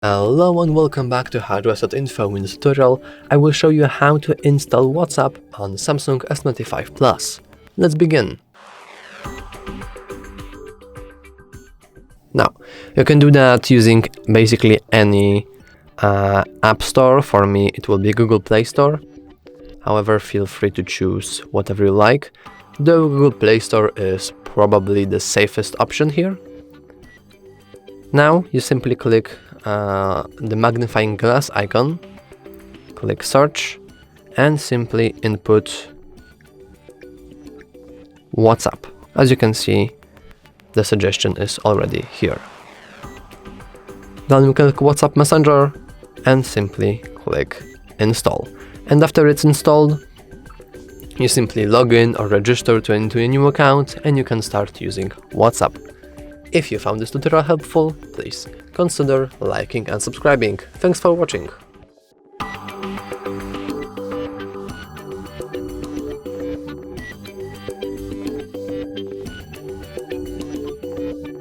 Hello and welcome back to HardReset.Info. In this tutorial, I will show you how to install WhatsApp on Samsung S25 Plus. Let's begin. Now, you can do that using basically any app store. For me, it will be Google Play Store. However, feel free to choose whatever you like. The Google Play Store is probably the safest option here. Now, you simply click the magnifying glass icon, click search, and simply input WhatsApp. As you can see, the suggestion is already here. Then you click WhatsApp Messenger and simply click install. And after it's installed, you simply log in or register into a new account and you can start using WhatsApp. If you found this tutorial helpful, please consider liking and subscribing. Thanks for watching.